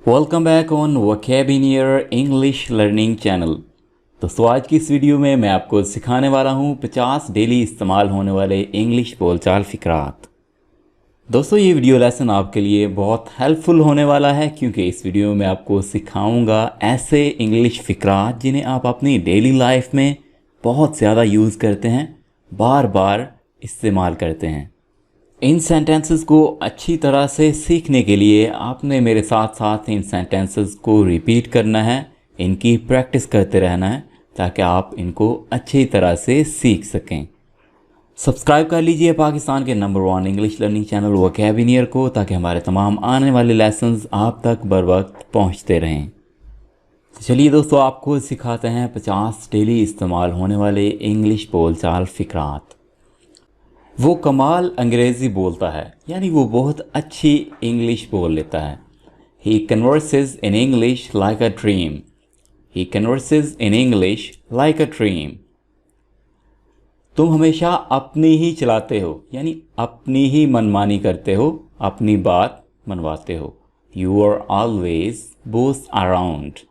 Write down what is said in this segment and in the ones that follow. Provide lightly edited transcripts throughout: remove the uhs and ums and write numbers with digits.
Welcome back on vocabulary English learning channel. दोस्तों आज की इस वीडियो में मैं आपको सिखाने वाला हूँ 50 डेली इस्तेमाल होने वाले इंग्लिश बोलचाल फ़िक्रात। दोस्तों ये वीडियो लेसन आपके लिए बहुत हेल्पफुल होने वाला है क्योंकि इस वीडियो में आपको सिखाऊंगा ऐसे इंग्लिश फ़िक्रात जिन्हें आप अपनी डेली लाइफ में बहुत ज़्यादा यूज़ करते हैं, बार बार इस्तेमाल करते हैं। इन सेंटेंसेस को अच्छी तरह से सीखने के लिए आपने मेरे साथ साथ इन सेंटेंसेस को रिपीट करना है, इनकी प्रैक्टिस करते रहना है ताकि आप इनको अच्छी तरह से सीख सकें। सब्सक्राइब कर लीजिए पाकिस्तान के number 1 English learning channel vocabulary को ताकि हमारे तमाम आने वाले लेसन्स आप तक बर वक्त पहुँचते रहें। चलिए दोस्तों आपको सिखाते हैं 50 डेली इस्तेमाल होने वाले इंग्लिश बोलचाल फ़िक्रात। वो कमाल अंग्रेज़ी बोलता है, यानी वो बहुत अच्छी इंग्लिश बोल लेता है। He converses in English like a dream. He converses in English like a dream. तुम हमेशा अपनी ही चलाते हो, यानी अपनी ही मनमानी करते हो, अपनी बात मनवाते हो। You are always boss around.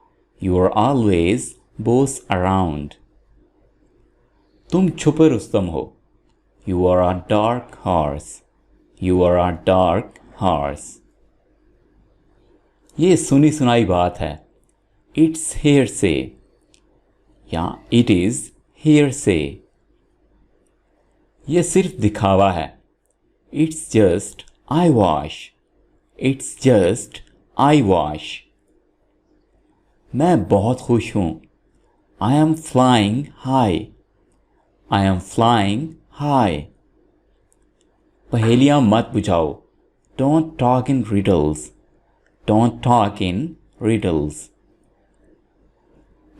You are always boss around. तुम छुपे रुस्तम हो। You are a dark horse. You are a dark horse. ये सुनी सुनाई बात है। It's hearsay. या it is hearsay. ये सिर्फ दिखावा है। It's just eyewash. It's just eyewash. मैं बहुत खुश हूँ। I am flying high. I am flying high. पहेलियाँ मत बुझाओ। Don't talk in riddles. Don't talk in riddles.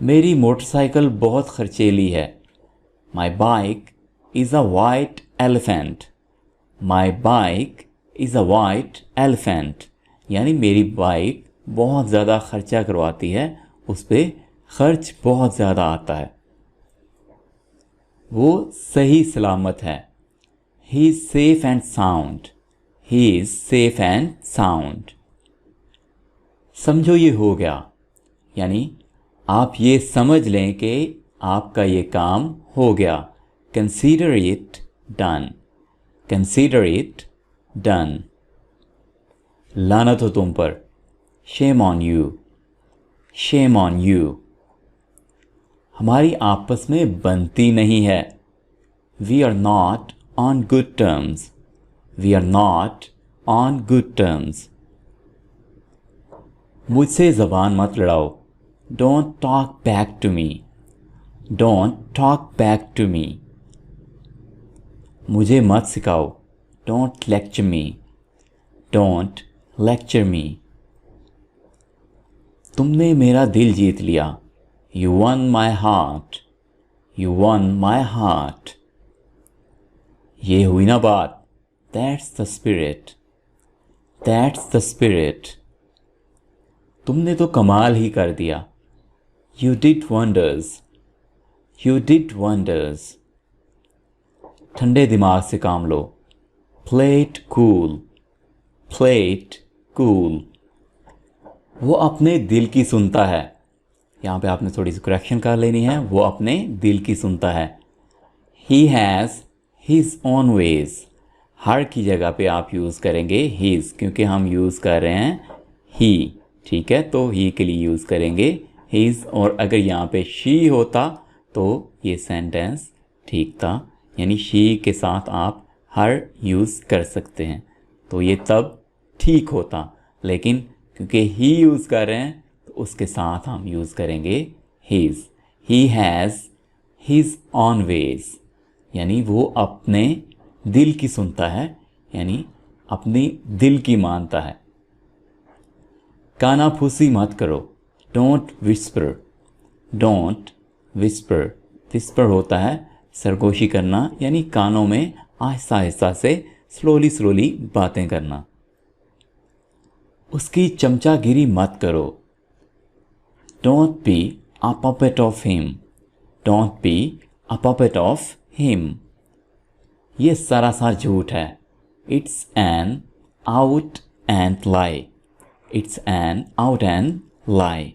मेरी मोटरसाइकिल बहुत खर्चीली है। My bike is a white elephant. My bike is a white elephant. यानी मेरी बाइक बहुत ज़्यादा खर्चा करवाती है, उस पर खर्च बहुत ज़्यादा आता है। वो सही सलामत है। He is safe and sound. He is safe and sound. समझो ये हो गया, यानी आप ये समझ लें कि आपका ये काम हो गया। Consider it done. Consider it done. लानत हो तुम पर। Shame on you. Shame on you. हमारी आपस में बनती नहीं है। We are not on good terms. We are not on good terms. मुझसे ज़बान मत लड़ाओ। Don't talk back to me. Don't talk back to me. मुझे मत सिखाओ। Don't lecture me. Don't lecture me. तुमने मेरा दिल जीत लिया। You won my heart. You won my heart. ये हुई ना बात। That's the spirit. That's the spirit. तुमने तो कमाल ही कर दिया। You did wonders. You did wonders. ठंडे दिमाग से काम लो। Play it cool. Play it cool. वो अपने दिल की सुनता है। यहाँ पे आपने थोड़ी सी करेक्शन कर लेनी है। वो अपने दिल की सुनता है। He has his own ways. हर की जगह पे आप यूज़ करेंगे his, क्योंकि हम यूज़ कर रहे हैं he, ठीक है, तो he के लिए यूज़ करेंगे his। और अगर यहाँ पे she होता तो ये सेंटेंस ठीक था, यानी she के साथ आप हर यूज़ कर सकते हैं तो ये तब ठीक होता, लेकिन क्योंकि he यूज़ कर रहे हैं तो उसके साथ हम यूज़ करेंगे his. He has his own ways, यानी वो अपने दिल की सुनता है, यानी अपनी दिल की मानता है। कानाफूसी मत करो। Don't whisper. Don't whisper. whisper होता है सरगोशी करना, यानी कानों में आहिस्ता आहिस्ता से स्लोली बातें करना। उसकी चमचागिरी मत करो। Don't be a puppet of him. Don't be a puppet of him. ये सरासर झूठ है। It's an out and lie. It's an out and lie.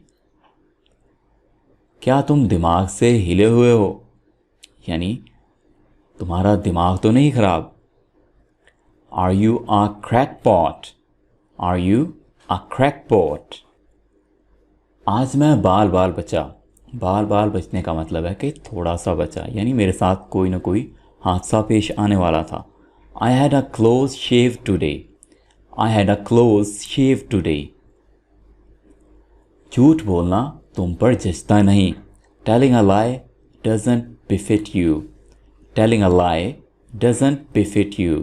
क्या तुम दिमाग से हिले हुए हो? यानी तुम्हारा दिमाग तो नहीं खराब. Are you a crackpot? Are you a crackpot? आज मैं बाल बाल बचा. बाल बाल बचने का मतलब है कि थोड़ा सा बचा, यानी मेरे साथ कोई ना कोई हादसा पेश आने वाला था. I had a close shave today. I had a close shave today. झूठ बोलना तुम पर जचता नहीं. Telling a lie doesn't befit you. Telling a lie doesn't befit you.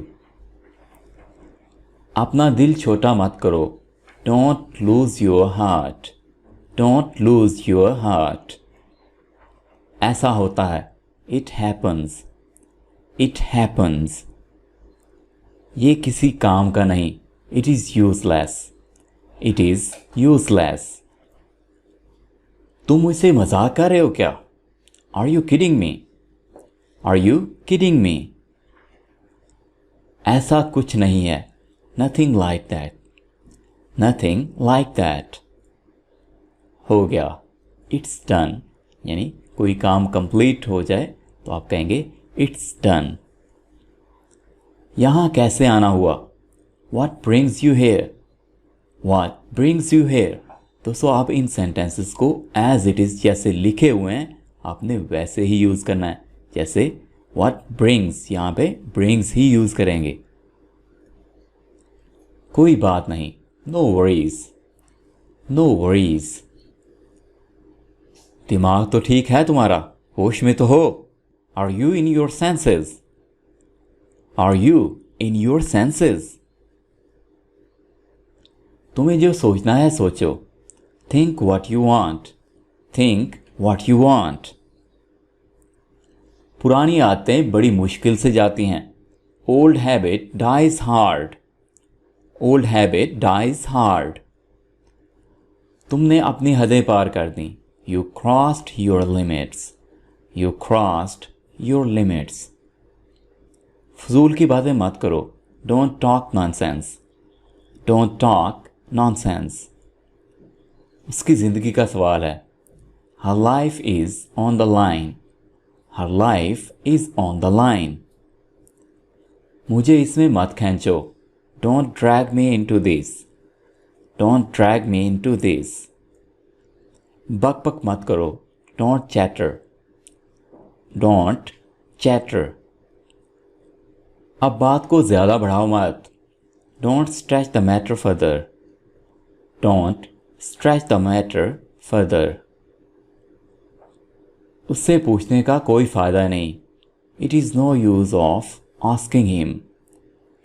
अपना दिल छोटा मत करो. Don't lose your heart. Don't lose your heart. ऐसा होता है. It happens. It happens. ये किसी काम का नहीं. It is useless. It is useless. तुम मुझसे मजाक कर रहे हो क्या? Are you kidding me? Are you kidding me? ऐसा कुछ नहीं है. Nothing like that. Nothing like that. हो गया. It's done. यानी कोई काम कंप्लीट हो जाए तो आप कहेंगे It's done. यहाँ कैसे आना हुआ? What brings you here? What brings you here? दोस्तों आप इन सेंटेंसेस को एज इट इज़ जैसे लिखे हुए हैं आपने वैसे ही यूज़ करना है. जैसे what brings, यहाँ पे brings ही यूज़ करेंगे. कोई बात नहीं. No worries. No worries. दिमाग तो ठीक है तुम्हारा. होश में तो हो. Are you in your senses? Are you in your senses? तुम्हें जो सोचना है सोचो. Think what you want. Think what you want. पुरानी आदतें बड़ी मुश्किल से जाती हैं. Old habit dies hard. Old habit dies hard. तुमने अपनी हदें पार कर दी. You crossed your limits. You crossed your limits. फजूल की बातें मत करो. Don't talk nonsense. Don't talk nonsense. उसकी ज़िंदगी का सवाल है. Her life is on the line. Her life is on the line. मुझे इसमें मत खींचो. Don't drag me into this. Don't drag me into this. बक बक मत करो. Don't chatter. Don't chatter. अब बात को ज़्यादा बढ़ाओ मत. Don't stretch the matter further. Don't stretch the matter further. उससे पूछने का कोई फ़ायदा नहीं. It is no use of asking him.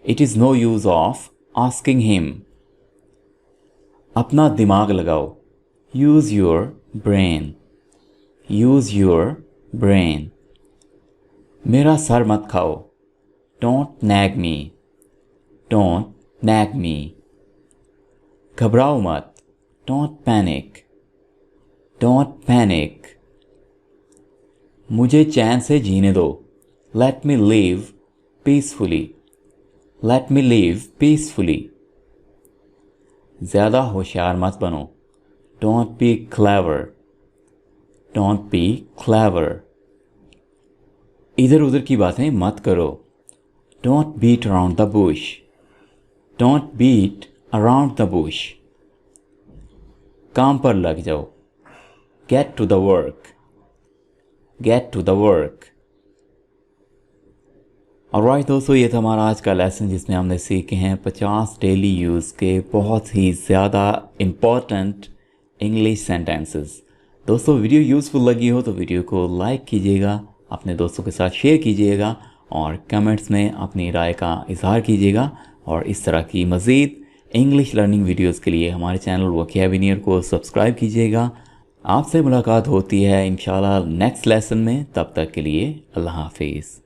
It is no use of asking him. अपना दिमाग लगाओ. Use your brain. Use your brain. मेरा सर मत खाओ. Don't nag me. Don't nag me. घबराओ मत. Don't panic. Don't panic. मुझे चैन से जीने दो. Let me live peacefully. Let me live peacefully. ज़्यादा होशियार मत बनो. Don't be clever. Don't be clever. इधर उधर की बातें मत करो. Don't beat around the bush. Don't beat around the bush. काम पर लग जाओ. Get to the work. Get to the work. Alright दोस्तों, ये था हमारा आज का लेसन जिसमें हमने सीखे हैं 50 डेली यूज़ के बहुत ही ज़्यादा इम्पॉर्टेंट इंग्लिश सेंटेंसेस. दोस्तों वीडियो यूज़फुल लगी हो तो वीडियो को लाइक कीजिएगा, अपने दोस्तों के साथ शेयर कीजिएगा और कमेंट्स में अपनी राय का इजहार कीजिएगा. और इस तरह की मज़ीद इंग्लिश लर्निंग वीडियोस के लिए हमारे चैनल वोकैबुलरी को सब्सक्राइब कीजिएगा. आपसे मुलाकात होती है इंशाल्लाह नेक्स्ट लेसन में. तब तक के लिए अल्लाह हाफिज़.